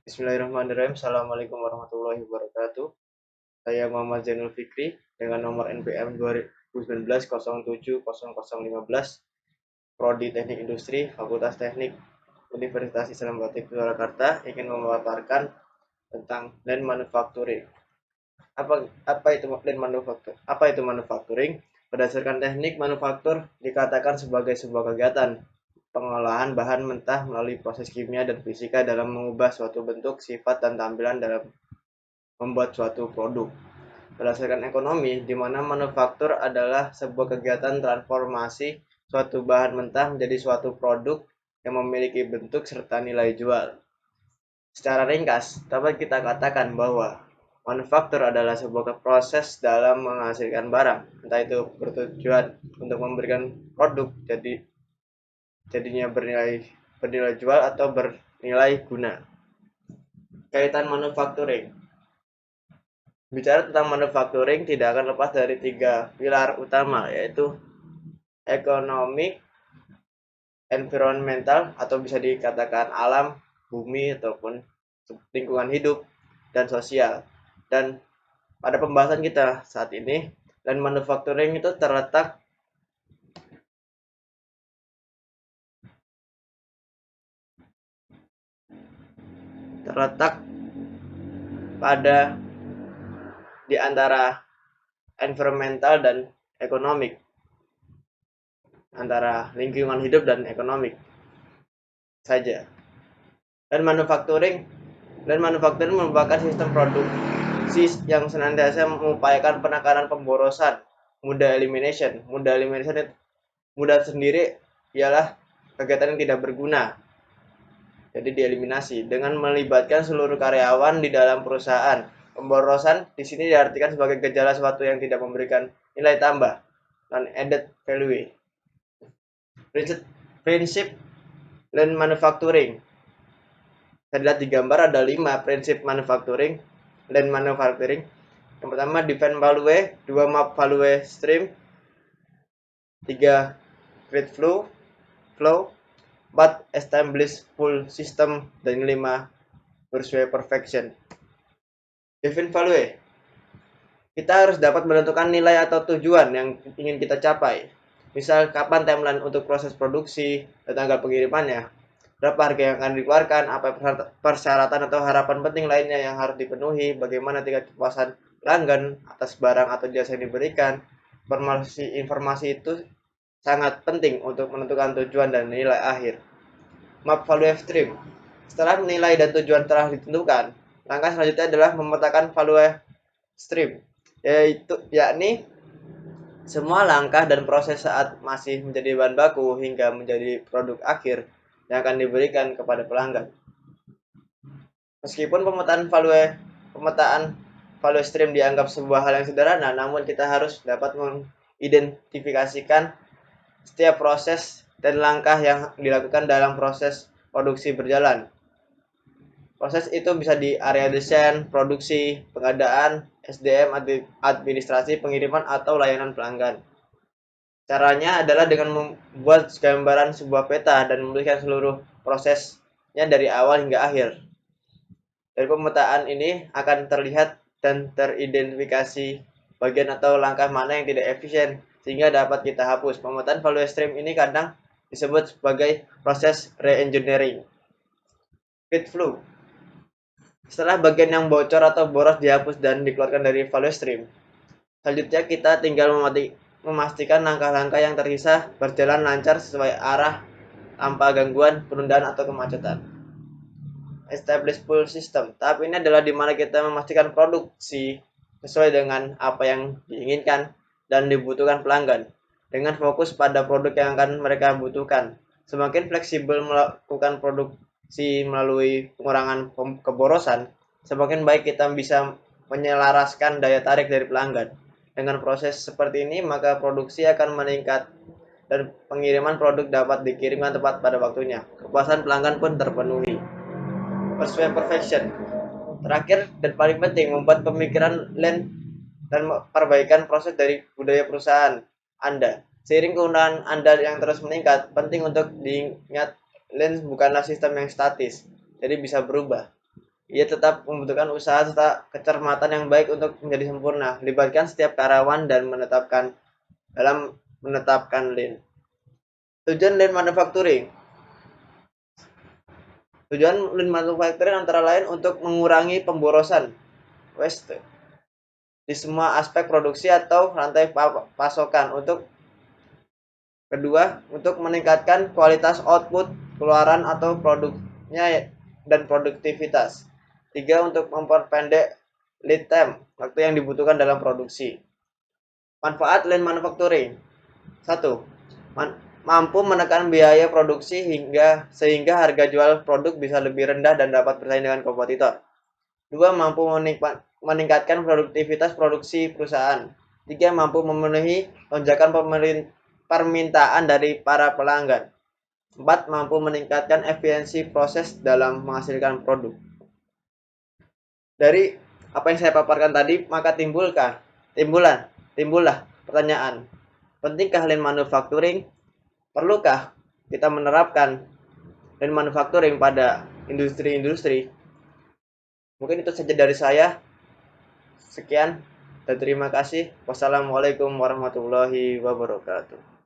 Bismillahirrahmanirrahim. Assalamualaikum warahmatullahi wabarakatuh. Saya Muhammad Zainul Fikri dengan nomor NPM 2019 07 0015, Prodi Teknik Industri, Fakultas Teknik Universitas Islam Batik Surakarta, ingin memaparkan tentang land manufacturing. Apa itu manufacturing? Berdasarkan teknik manufaktur dikatakan sebagai sebuah kegiatan pengolahan bahan mentah melalui proses kimia dan fisika dalam mengubah suatu bentuk, sifat, dan tampilan dalam membuat suatu produk. Berdasarkan ekonomi, di mana manufaktur adalah sebuah kegiatan transformasi suatu bahan mentah menjadi suatu produk yang memiliki bentuk serta nilai jual. Secara ringkas, dapat kita katakan bahwa manufaktur adalah sebuah proses dalam menghasilkan barang, entah itu bertujuan untuk memberikan produk jadinya bernilai jual atau bernilai guna. Kaitan manufacturing. Bicara tentang manufacturing tidak akan lepas dari 3 pilar utama, yaitu ekonomi, environmental atau bisa dikatakan alam, bumi ataupun lingkungan hidup, dan sosial. Dan pada pembahasan kita saat ini, land manufacturing itu terletak pada di antara environmental dan ekonomik, antara lingkungan hidup dan ekonomik saja. Dan manufacturing merupakan sistem produksi yang senantiasa mengupayakan penekanan pemborosan, mudah elimination. Mudah sendiri ialah kegiatan yang tidak berguna, jadi dieliminasi dengan melibatkan seluruh karyawan di dalam perusahaan. Pemborosan di sini diartikan sebagai gejala sesuatu yang tidak memberikan nilai tambah, non added value. Prinsip land manufacturing. Saya lihat di gambar ada 5 prinsip manufacturing, land manufacturing. Yang pertama define value, 2 map value stream, 3 create flow, 4 establish full system, dan 5 pursue perfection. Define value. Kita harus dapat menentukan nilai atau tujuan yang ingin kita capai. Misal kapan timeline untuk proses produksi dan tanggal pengirimannya, berapa harga yang akan dikeluarkan, apa persyaratan atau harapan penting lainnya yang harus dipenuhi, bagaimana tingkat kepuasan pelanggan atas barang atau jasa yang diberikan. Informasi itu sangat penting untuk menentukan tujuan dan nilai akhir. Map value stream. Setelah nilai dan tujuan telah ditentukan, langkah selanjutnya adalah memetakan value stream, yakni semua langkah dan proses saat masih menjadi bahan baku hingga menjadi produk akhir yang akan diberikan kepada pelanggan. Meskipun pemetaan value stream dianggap sebuah hal yang sederhana, namun kita harus dapat mengidentifikasikan setiap proses dan langkah yang dilakukan dalam proses produksi berjalan. Proses itu bisa di area desain, produksi, pengadaan, SDM, administrasi, pengiriman, atau layanan pelanggan. Caranya adalah dengan membuat gambaran sebuah peta dan menuliskan seluruh prosesnya dari awal hingga akhir. Dari pemetaan ini akan terlihat dan teridentifikasi bagian atau langkah mana yang tidak efisien sehingga dapat kita hapus. Pemetaan value stream ini kadang disebut sebagai proses re-engineering. Feed flow. Setelah bagian yang bocor atau boros dihapus dan dikeluarkan dari value stream, selanjutnya kita tinggal memastikan langkah-langkah yang tersisa berjalan lancar sesuai arah tanpa gangguan, penundaan, atau kemacetan. Establish full system. Tahap ini adalah di mana kita memastikan produksi sesuai dengan apa yang diinginkan dan dibutuhkan pelanggan, dengan fokus pada produk yang akan mereka butuhkan. Semakin fleksibel melakukan produksi melalui pengurangan keborosan, semakin baik kita bisa menyelaraskan daya tarik dari pelanggan. Dengan proses seperti ini, maka produksi akan meningkat dan pengiriman produk dapat dikirimkan tepat pada waktunya. Kepuasan pelanggan pun terpenuhi. Pursue perfection. Terakhir dan paling penting, membuat pemikiran lean dan perbaikan proses dari budaya perusahaan Anda. Seiring kegunaan Anda yang terus meningkat, penting untuk diingat lean bukanlah sistem yang statis, jadi bisa berubah. Ia tetap membutuhkan usaha serta kecermatan yang baik untuk menjadi sempurna. Libatkan setiap karyawan dan menetapkan lean. Tujuan lean manufacturing. Tujuan lean manufacturing antara lain untuk mengurangi pemborosan waste di semua aspek produksi atau rantai pasokan. Untuk meningkatkan kualitas output, keluaran atau produknya dan produktivitas. 3. Untuk memperpendek lead time, waktu yang dibutuhkan dalam produksi. Manfaat lean manufacturing. 1. Mampu menekan biaya produksi sehingga harga jual produk bisa lebih rendah dan dapat bersaing dengan kompetitor. 2. Mampu meningkatkan produktivitas produksi perusahaan. 3. Mampu memenuhi lonjakan permintaan dari para pelanggan. 4. Mampu meningkatkan efisiensi proses dalam menghasilkan produk. Dari apa yang saya paparkan tadi, maka timbullah pertanyaan. Pentingkah lean manufacturing? Perlukah kita menerapkan lean manufacturing pada industri-industri? Mungkin itu saja dari saya. Sekian dan terima kasih. Wassalamualaikum warahmatullahi wabarakatuh.